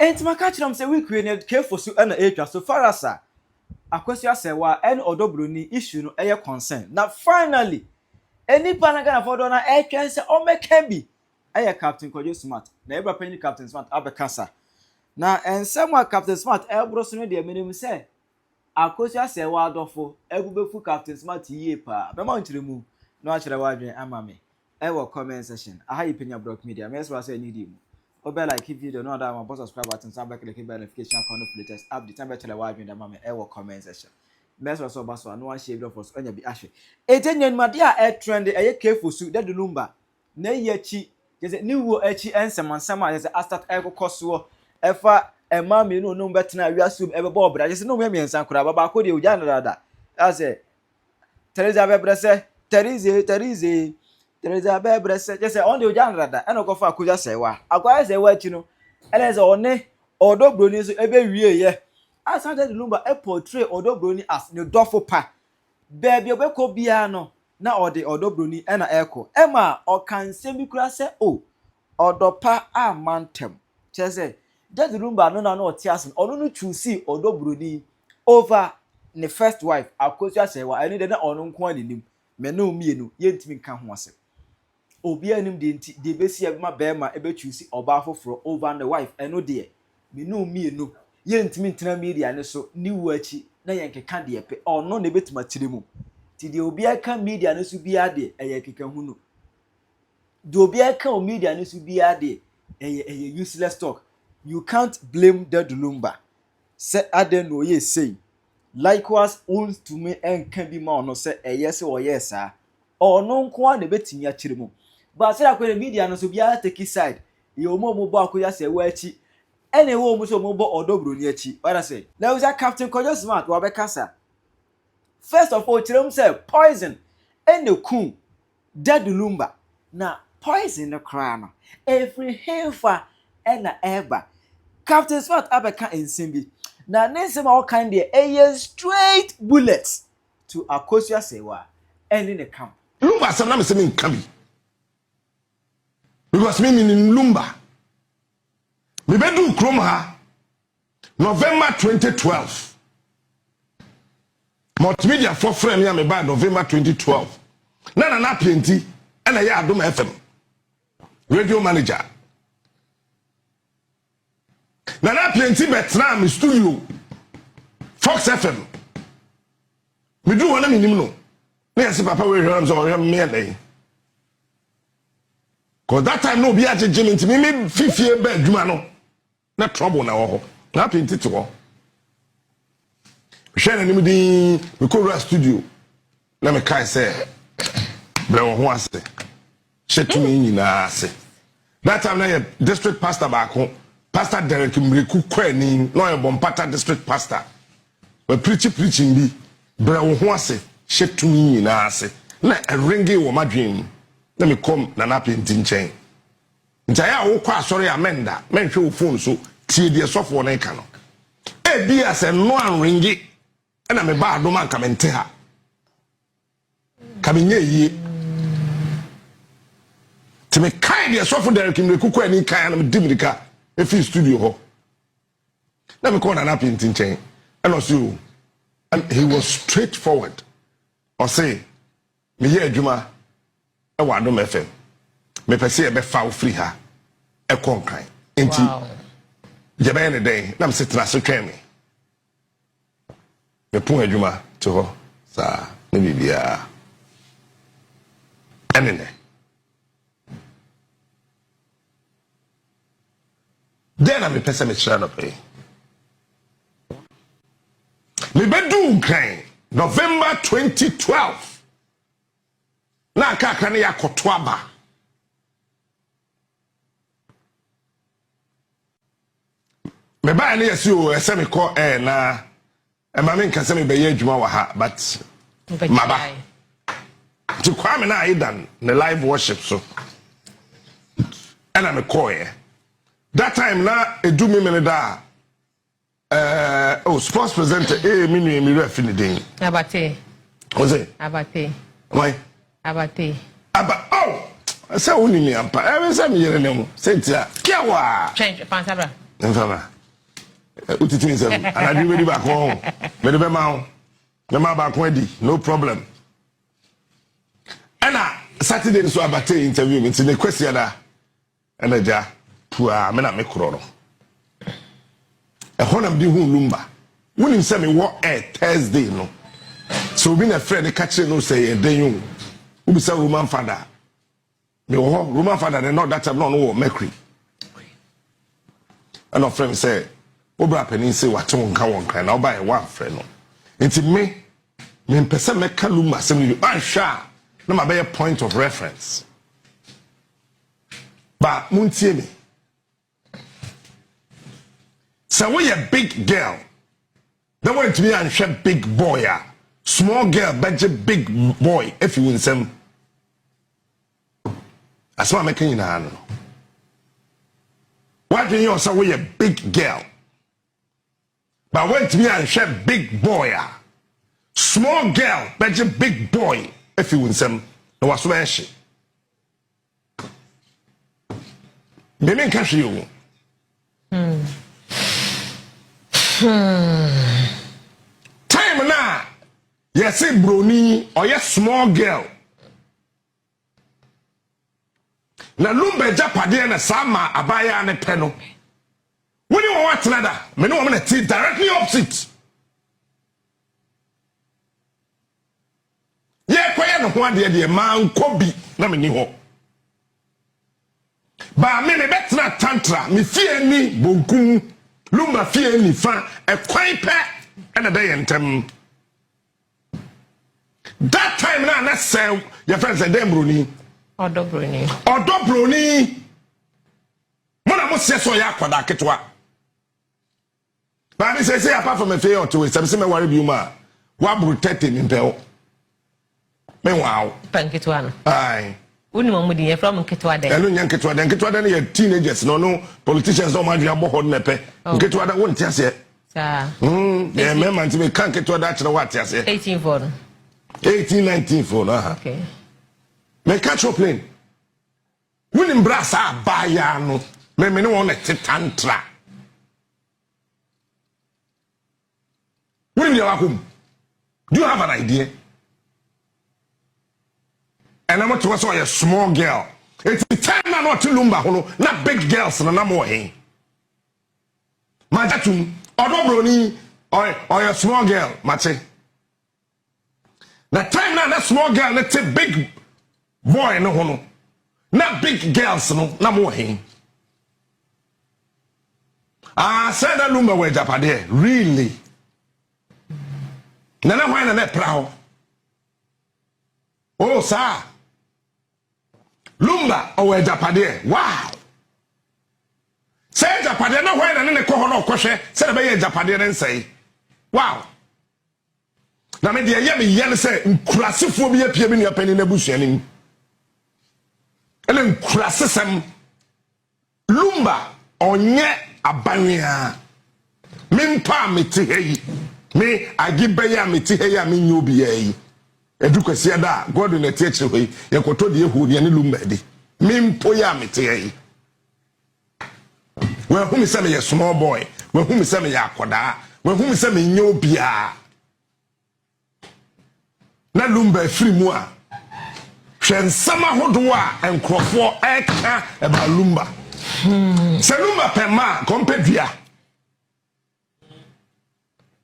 enti maka kyerem say we create careful so na etwa so far as Akosua Serwaa Odo Bronii issue no eye concern. Now finally any panagana for dona e twen say o meka bi eye Captain Kojo Smart na e Penyah Captain Smart abekasa na ensem a Captain Smart e bro so no de menim say Akosua Serwaa adofo ebubefu Captain Smart yie pa be ma ntiremu no akere wadwen amame e wo comment section aha yi Penyah Block Media me so say need mu obe like video no other one subscribe button so back click the notification icon of latest update time better wadwen da mame e wo comment section me so baso no one share video for onya bi ahwe ejenyen made a trend e careful su Daddy Lumba na yechi je ni wo achi ensemansam a je start ekokoso efa ema me no betena wiasum ebebo obra je no me miensan kura baba ko de uja nada ase Teresa bebrese Teresa bebrese je se on de uja nada e no ko fa Akosua Serwaa Akosua Serwaa achi no ele ze one Odo Bronii so ebe wie ye asa Daddy Lumba e portray Odo Bronii as ne dofo pa baby obeko bia no na ode Odo Bronii e na eko ema o kan semi kura se o odopa amantem chese Daddy Lumba no na o tiasen ono no choose Odo Bronii over ne first wife Akosua Serwaa eni de na ono nko anim me no mienu yentimi kan ho ase obi anim de nti de besi abema bema ebe choose oba foforo over the wife eno de me no mienu yentimi ntena media ne so ni wachi na yenkeka de epe ono na betima tiremu ti de obi aka media ne so bia de eyekeka hu no de obi aka o media ne so bia de eye useless talk. You can't blame Daddy Lumba say aden no ye say likewise owns to me and can be more no say yes or yes sir or no nko na betimi a tiremu but say akwa media no so bia take side ye omo bo Akosua Serwaa achi ene wo mu so mo bo Odo Bronii achi what I say now is that Captain Kojo Smart wa be kasa first of all tirem say poison ene ku Daddy Lumba na poison no cry no every hefa ena eba Captain Smart abeka ensembi na nensem all kind dey straight bullets to Akosua Serwaa ene ne camp Lumba sam na me se me nkabi because me in Lumba me bedu krom ha November 2012 multimedia for friend ya me by November 2012 na plenty and I Adom FM radio manager na plenty betra me studio Fox FM me do one minim no na yesi papa we hear am so me and cause that time no be a judgment me fifie be adwuma no na trouble na wo na plenty to wo share na nimdi we go studio na me kai say bre wo ho ase shetu nyina ase that time na district pastor back home Pastor Derek Mriku Kweni no e bompata district pastor we preaching bi bre wo ho ase shetu nyina ase na ringi wo madwen na me kom na plenty nchen ntaya wo kwa asori amenda menhwe wo phone so tie die sofo na ka no e bi ase no anringi na me ba Adom anka mente ha kamenye yi te me kai die sofo Derek Mriku Kweni kai na me dimirika e fi studio ho na me ko na plenty nchen and also and he was straightforward or say me ye adwuma e wa Adom FM me pese e be fa free ha e konkan enti je be ne den na me setra so twen me pun adwuma to ho sa me bibia enene then I'm a person me try no pay me bedu nkran November 2012 na kaka ne yakoto aba me ba ne yesi o ese me ko na e ma me nka se me be ye adwuma wa ha but maba to kwame na idan the live worship so and I'm call that time na edu me me da sports presenter me ref ni den abate oze abate why abate aba oh say woni mi ampa e say me yere ne mu sentia kiawa change fansabra Enfama. Utiti nsem. Anadu me di back home. Me de be ma back home no problem. Ana Saturday so abate interview me nti ne question da. Ana ja pua me na me kro no. E honam di hu Lumba. Wonim say me wo Thursday no. So be na friend catch no say e den you. Ubi say Roman father. Me wo Roman father they not that time no Mercury. And our friend say, Obra Penny say what on can one now buy one friend. Into me person make Kaluma send you sha no my be point of reference. But muntie me. So we a big girl. They want to be and share big boy. Small girl budget big boy if you win some. That's what I'm making you know. Why do you say we a big girl? But when to me and share big boy, small girl, budget big boy. If you win some, no was where she. Baby, catch you. Time now. Yes, say Bronii or yes, small girl. Na Lumba Japade na sama abaya ne peno. When you want another, me no want to directly opposite. Yeah, kwaya no ho ade de man kobi na me ni ho. Ba me betra tantra, me fie ni bonkum, Lumba fie ni fa, e kwan pe na dey entem. That time na say your friend say dem Bronii. Odo Bronii. Odo Bronii. Mona mo se so ya kwada ketwa. Ba mi say apart from a fair to it, say me worry bi ma. Wa protect me mpeo. Me wow. Panketwa no. Ai. Uni mo mudi ye from ketwa den. Elu nyan ketwa den ye teenagers no politicians no ma dua bo hod nepe. Ketwa da won tiase. Sa. Yeah, me man ti me kan ketwa da kire wa tiase. 18 for. 18 19 for no. Okay. Me catch your plane. Winning brass are baya no. Me no want to tantra. Winning your home. Do you have an idea? And I'm not to say a small girl. It's the time now not to Lumba, not big girls, and I'm more hey. My tattoo, Odo Bronii, or a small girl, Mate. The time now that small girl, let's say big boy no hono. Not big girls no, na more him. Said that Lumba we Japade, really. Nana why na proud. Oh, sir. Lumba or we Japade. Wow. Say Japade na why na ne ko hono kwhwe, say be Japade den say. Wow. Na me de ye yen say nkurasefo bi apia bi ne pani na busuanim. Ele nkurasesem Lumba onye abanwea. Me mpa meti heyi. Me agibe ya meti heyi a me nyobi yi. Edukwasi ada God na ti akire hoyi. Yekoto de ehu ne Lumba de. Me mpo ya meti heyi. We hu me say me small boy. We hu me say me akoda. We hu me say me nyobi a. Na Lumba free mu a. Hwen sama hodo a enkrofo eka e ba Lumba. Se Lumba pema kompedua.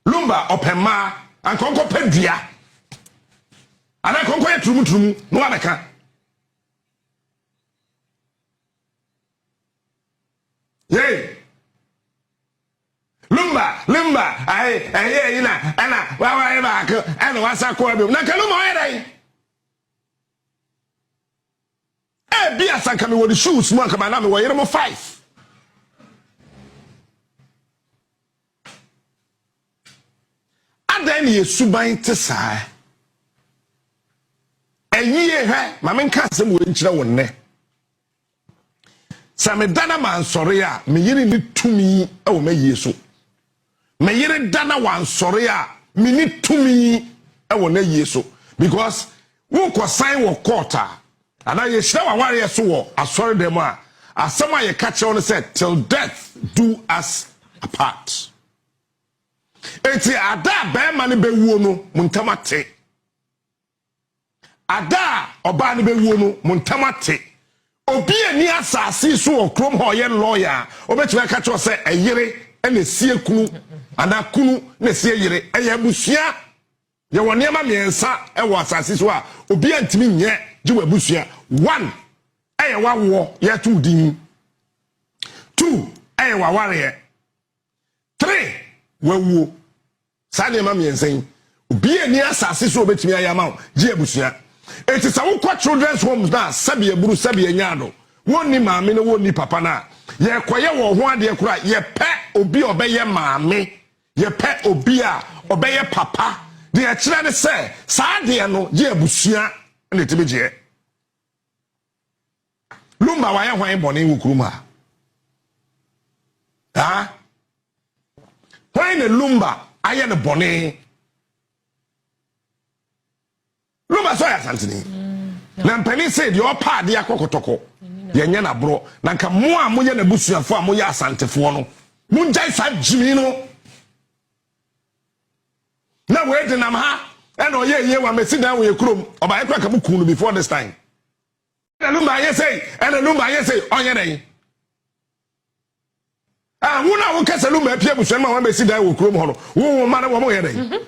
Lumba opema an konko pedua. Ana konko ye turum no abeka. Yey. Lumba ai ina ana wa ba ka ana wasa ko abi na Lumba wa dai. Be as I come with the shoes, man, come on, we're 5. And then you subain to say, a year, my man can't say, one. Some Dana man, sorry, me need to me, oh, may ye so. May ye Dana one, sorry, me need to me, oh, nay, ye so. Because who could sign or quarter. And I shall warrior so, I sorry them. as someone you catch on said till death do us apart. Eti ada be mani be wuo no muntamate. Ada oba ni be wuo no muntamate. Obi ani asase so okrom ho ye lawyer obetuma catch on say eyire ene sie kunu ana kunu na sie yire eye abusua ye woni ma miensa e wo asase so a obi antimi nye je wabusua. 1 eye wawo ye tu din. 2 eye waware. 3 wawo sane ma miensan obi ani asase so obetumi ayama je abusua. It is a children's homes na sabi eburu sabi enyado woni maame no woni papa na ye koye wo ho ade kura ye pe obi obeye maame ye pe obi a obeye papa de ye kire ne se saa de no je abusua na tibeje. Lumba wa ye hwan bone wukuruma ha hwan ne Lumba aye ne bone Lumba so ya santini na mpani said your pa de akokotoko ye nya na bro na nka mo a moye na busuafo a moye asantefo no munjai sa jimi no na we de nam ha e na oye wa mesi dan we krom oba ekra ka buku no before this time na Lumba ye say onye den ah wona wo kasa Lumba apia busuan ma wa mesi dan we krom ho no wo ma na wo mo ye den.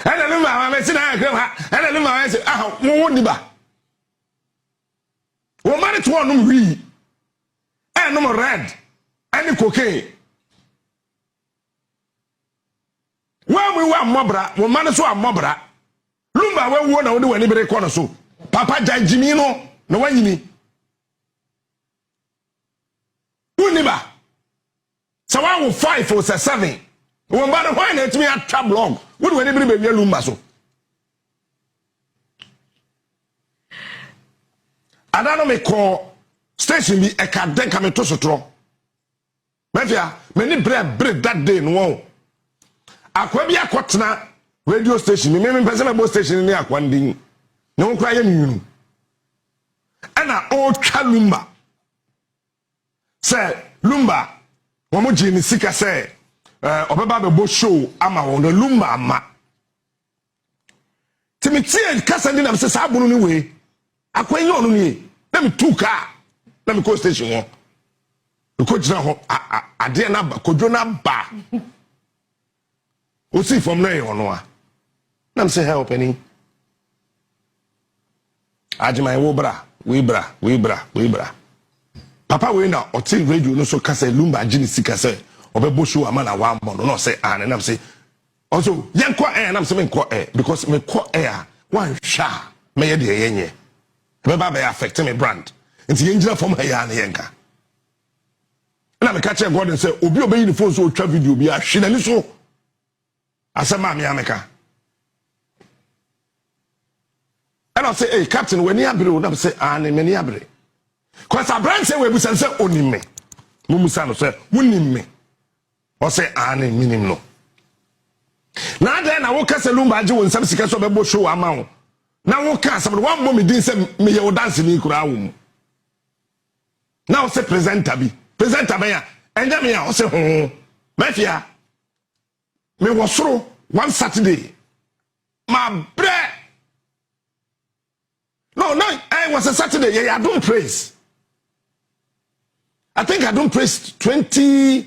Ana Lumba ma mesi na akram ha ana Lumba ma say ah wo ni ba wo ma ne to onum wi e no red ani cocaine wa mobra wo ma ne so amobra Lumba we wo na wo de wani bere ko no so papa janjimi no na wanyini wo ni ba so wa wo 5 or 7 wo ma ne why na timi atwa blog wo de wani bere be Lumba so adano me call station bi e ka den ka me to sotro mafia me ni bre that day no won akwa bi akotena radio station me pese me bo station ni akwa ndin ne won kra ye nyunu ana o twa Lumba say Lumba wo mo ji ni sika say obeba be bo show ama won no Lumba ama timitie kasa ndi na se sa bunu ni we akwa yi onu ni na me tuka na me ko station ho ko jira ho ade na ba kodwo na ba o si from na ono a na me say help any ajima wo bra we bra papa we na o ti radio no so kasa Lumba agini sika say obebo show ama na wa mo no say na me say also yenko na me say me ko because me ko wan hwa me ye de yenye beba be affect me brand nti yenjira from ha na yenka na me catch God and say obi obeyi ni phone so twa video bi ahwe na ni so asema me ameka and I say hey captain when you abre na say na me ni abre cause a brand say we be say onime mumusa no say wonime o say na minim no na dey na wo kase Lumba age won sam sika so bebo show ama wo na wo ka asem one moment din say me ye wo dance ni kura wo na wo say presenter ya enja me ya wo say ho mafia me wo soro one Saturday my bre no I was a Saturday yeah I don't praise I think I don't praise 20 is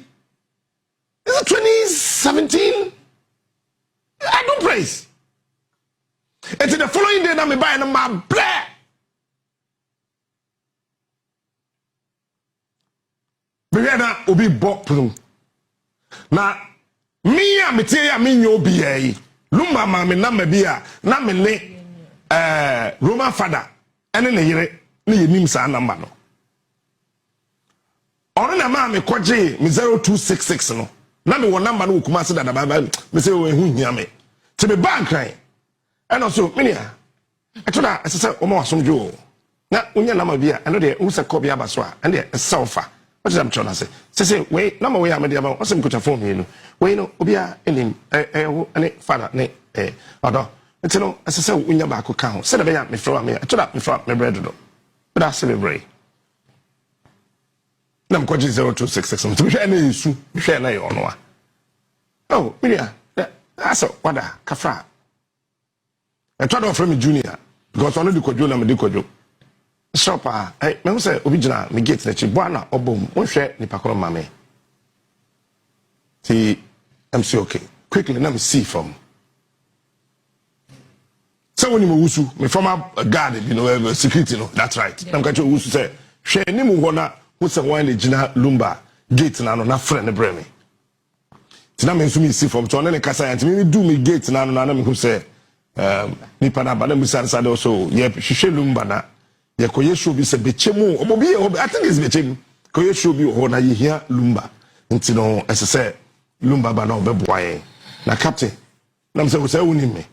it 2017 I don't praise. It's the following day that me buy my bread. Beriana obi bok prum. Na me a me tie ya me nyo bi ai. Lumba ma me na me bia na me ne Roman father ene ne yire ne yenim sa number no. Ono na ma me koje me 0266 no. Na me won number no kuma se da baba me say we hu hia me te me bank cry and also Penyah atoda asese o ma wasomdwo na unya number bia eno de u se copy abaso a ene de selfa what am trying to say we number we am de aba o se mkuta phone me we no obia enim ene father ne odo enti no asese unya ba ko ka ho se de be ya me fro me atoda me fro me bread do But I celebrate. Nam kwaji 0266. To be sure na yesu, be sure na yo no. Oh, Penyah. That's what kafra. I tried to offer me junior because I know the kojo na me di kojo. Stop ah. Eh, me say obi gina me gate na chi bwana obom. Won hwe ni pakoro ma me. Ti I'm say okay. Quickly let me see from. So when you wusu, me former guard, you know, security, no, that's right. I'm going to wusu say, she ni mu hona, who say one the Daddy Lumba gate na no na friend ne breme. Tina me nsumi see from. So na ne kasa yanti me do me gate na no na me who say, nipa na ba na musa sade also. Ye hwehwe Lumba na ye koye show bi se bechemu. Omobi I think it's bechemu. Koye show bi ho na ye hia Lumba. Nti no ese say Lumba ba na obeboaye. Na captain, na me say woni me.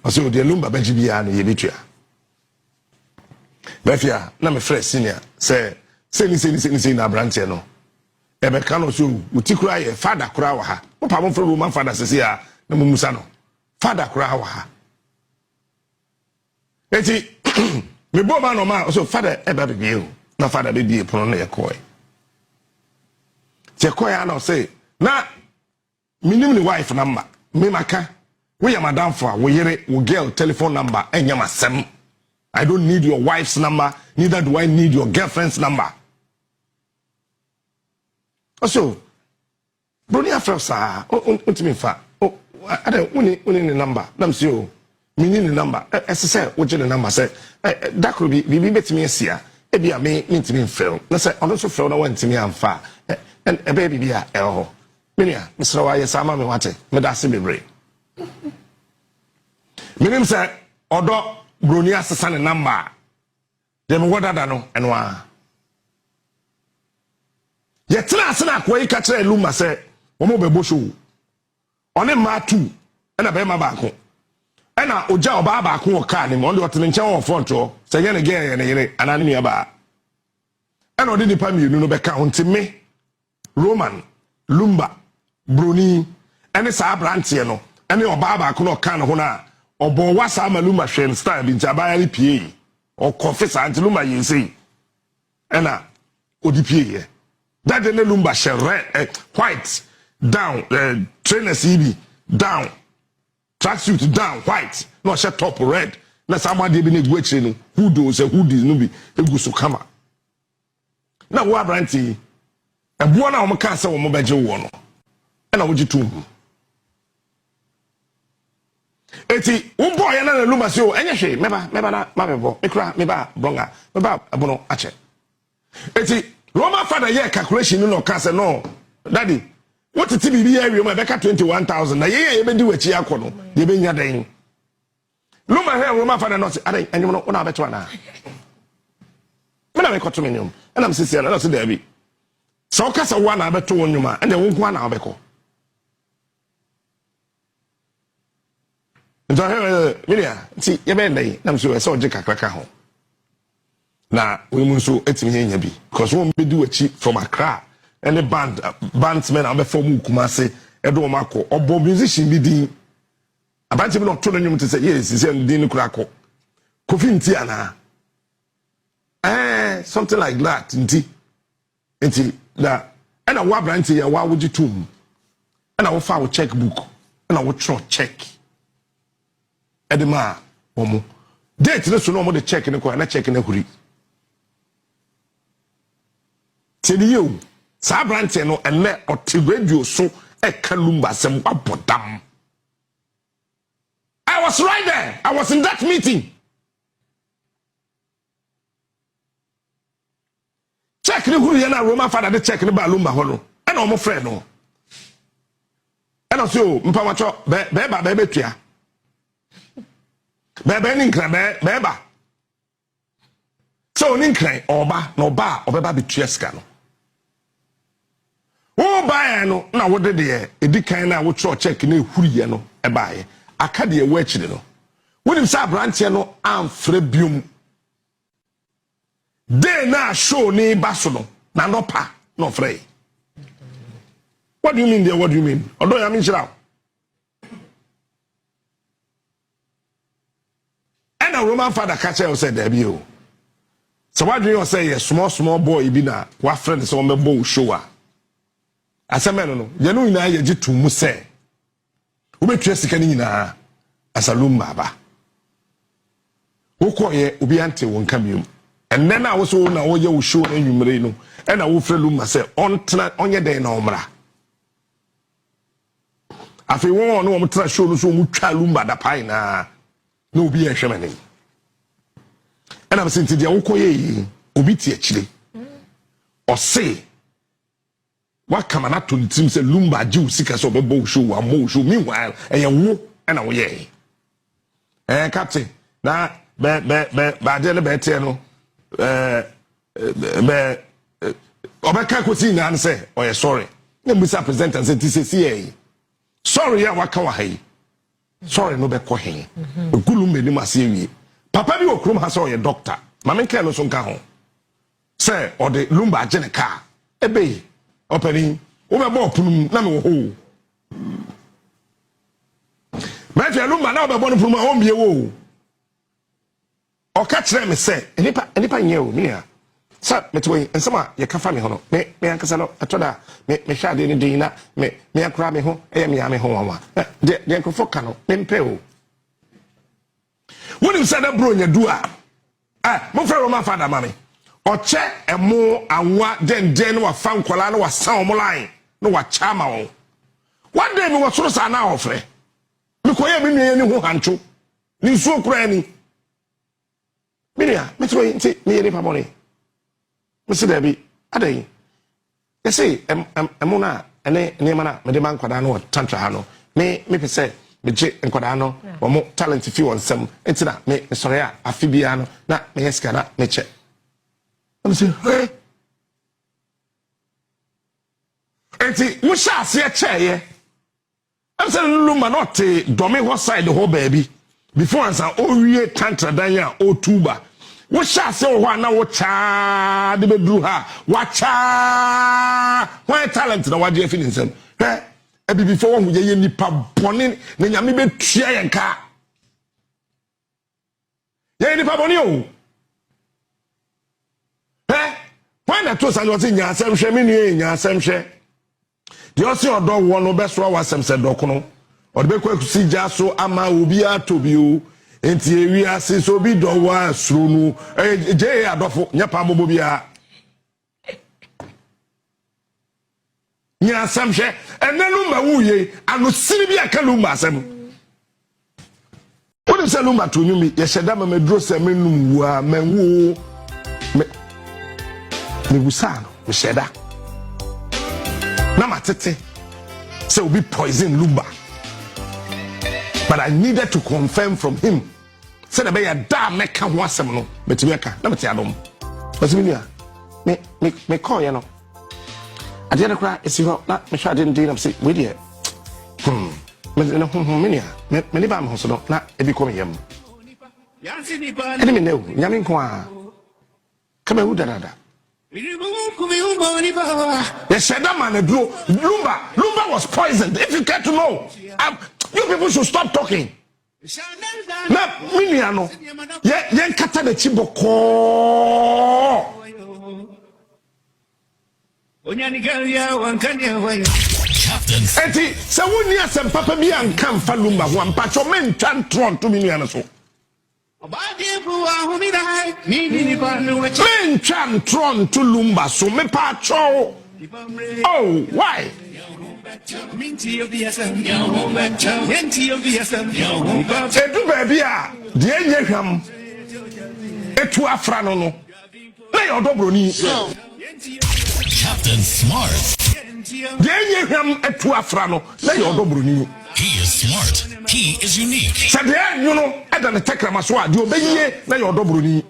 Aso de Lumba baji bia no ye betua. Bafia na me fresh senior say ni na branche no. E be kan no so utikura ye father kura wa ha. Mo pa mo fro Roman father sese ya na mo musa no. Father kura wa ha. Eti me bo ma no ma so father e ba be o. Na father be bie pono na ye koy. Che koy na say na minim ni wife number. Me maka we are madam for we yere we girl telephone number enyama sem. I don't need your wife's number, neither do I need your girlfriend's number. Also, Bronii after sa ultimate fa. Oh, I don't uni the number. Nam see you. Me need the number. As say, what the number say? That could be bet me sia. E bia me ntimi fail. Na say also fail na want me amfa. And a baby bia eh. Penyah, Mr. Serwaa sama me wate. Me da se bebre. Minim say Odo Bronii asesa ne number. Dem woda da no enwa. Ye tena asena akwai ka kire Lumba say omo bebo show. One ma 2 na be ma ba ko. Na oja oba ba ko o ka ni mo ndo tene nche won front o. Say ye ne ge ye ne yere anane ne ba. Na odi nipa mienu no be ka ontime Roman Lumba Bronii ene sa branche no ene oba ba ko no ka no ho na obo wasa ma Lumba hwen style bi ntia ba ya pie o confess anti Lumba yin sei ena odi pie ye that the Lumba share white down trainers ibi down tracksuit down white no shirt top red na somebody bi na gwe chire no who say hoodies no bi egu so kama na wo abranti ebo na wo ka say wo mo beje wo no ena wo jitu eti wo boy na Lumba say o enye hwe meba na ma bebo ekura meba bronga meba abono ache eti Roman father yeah calculation no ka say no daddy what ti bibi area ma beka 21,000 na ye be di wachi akono ye be nya den Lumba here Roman father no say adan enyum no na beto na me na me koto menyum na me sisi na so da bi so ka say wa na beto wonyuma na wo nko na obeko nto he Penyah ti ye be ndai na me so se oje kakraka ho na we mun so etimi nya bi because won be di wachi from Accra and the bandsmen are from Kumasi edo mako obo musician bi din abanti bi no to no to say yes is din kurako kofi nti ana something like that nti da and a wa branti ya wa wuji tum and a wo fa wo checkbook and a wo tro check edema omo date no so no mo de check ne ko na check ne huri tediyo sa branche no ene oti radio so e ka Lumba sem abodam. I was right there. I was in that meeting. Check ni huru na Roman father de check ni ba Lumba ho no. E na omo friend no. E na so mpa macho be betua. Be ni nkra be ba. So ni nkran oba na oba obeba betua ska no. Wo buy no na wo de de edikan na wo tro check na ehuriye no e buy aka de wo akire no wonim sa branche no amfre biom de na show ni baso no na no pa no frey. What do you mean there? What do you mean? Odo ya minchira and a Roman father catch you said there be o So what do you say a small boy be na wa friend so me bo show a. Asemeno no, ye no nyina ye gitu mu se. Wo betwa sika ni nyina Akosua Lumba ba. Wo koye obi ante won kamium. And then I was na wo ye wo show enwumre no. E na wo frɛ Lumba se ontena onye den na omra. Afi won no wo tra show no so mu twa Lumba da pai na obi e hwemane. And I'm saying to the Okoye, Obiti actually. Or say, what come on to the team say Lumba Jew seekers of a bow show and more show. Meanwhile, and you and away. Captain, now, but then a better no. Obaka could see and say, oh, yeah, sorry. Then we present and say, TCCA. Sorry, I wakawahi. Sorry, no better. Gulumbe, you must see. Papa bi okrum ha so ye doctor. Mama nke no so nka ho. Say or the Lumba agene car. Ebe openi wo be bo punum na me wo ho. Ma fe Lumba na wo be bo no punum a wo mbie wo. O ka kire me say enipa nye o me a. Sa metwe ensema ye ka fa me ho no. Me ankasa no atoda me hwa de ni din na me akura me ho e me ya me ho wa. De nkofo ka no me mpe o. When you said that bro, you do my friend, my father, mammy. Or check a more and what then was found Colano was sound line. No, what charm. One day we were so sad now, friend. Look, I am in any hand to. You so cranny. Minia, Metro, me any money. Mr. Debbie, a day. You see, a mona, and a namana, Madame Quadano, Tantrahano. Me say. Me Nkodano or more talent if you want some into that me sorry afibiano na me eskana me check. I'm saying hey enti we shall see a chair yeah. I'm saying Lumba not domi what side the whole baby before answer oh we tantra danya oh tuba we shall say oh na wo cha de bedru ha wacha why talent na what you feeling some hey ebi before one ye nipa boni na nyame betua yenka ye nipa boni o when na to say you say nya asem hwe me nu nya asem hwe de o se odo wo no be so wasem se dokono o de be kwa kusi ja so ama obi atobi o enti ewi ase so bi do wa asuro nu je adofo nya pa bobo bia nya asem hwe ene Lumba wuye anu siri bi aka Lumba asem woni se Lumba to nyumi ye sheda ma medro se menum wa menwo me busano me sheda na matete say obi poison Lumba but I needed to confirm from him say the be ya da meka ho asem no betimi aka na mete adom basimi nia me call ye no I didn't cry, it's you not me sure I didn't I'm say, with you. Many bam hoso not every come him. Enemy no, Yamin Kwa. Come who da. They said that man drew Lumba was poisoned. If you care to know, you people should stop talking. Na Miliano, yen kata the chiboko. Eti se woni asem papa bi anka mfa Lumba ho ampa cho men twan tron to minu so men twan tron to Lumba so me pa cho oh why edu baby a de enye hwam etu afra no no na Odo Bronii Captain Smart. Denye hwam etu afra no na Odo Bronii. He is smart. He is unique. Sade you know eda ne tekrama so a de obeye na Odo Bronii.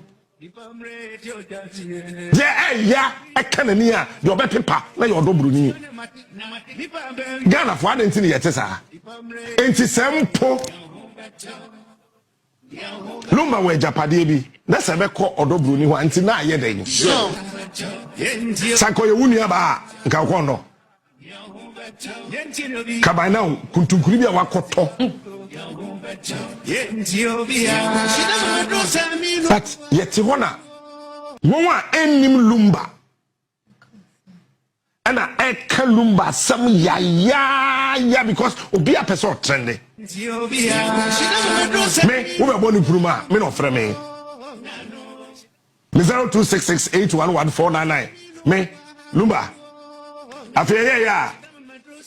Je ya ekanani a de obepepa na Odo Bronii. Ghana for adenti ne yete sa. Enti sempo Lumba we japade bi na se be ko Odo Bronii ho anti na aye den. Sako ye wuni aba nka kono kabai now kuntunkuri bia wakoto but yet hona Wonwa enim Lumba. Ana eka Lumba some ya because obi a person trendy. Me we born in Puruma, me no friend me. Me 0266811499. Me Lumba. Afia ya.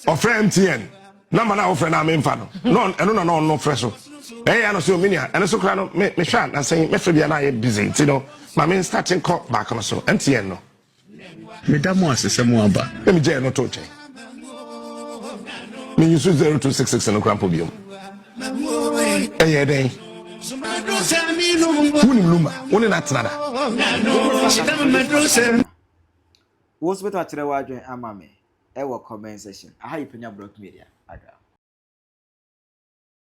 Ofre MTN. Number na ofre na me mfa no. No fresh so. Ya no so minia. Eno so kra no me hwa na say me frɛ bia na ye busy. Ti no. Ma me starting call back no so. MTN no. Me da mo asese mo aba. Let me je no to che. Me use 0266 no kra biom. Den. Wuni Lumba. Woni na tnada. What's better to the word, Amame? Ewa comment section. I have Penyah Block Media.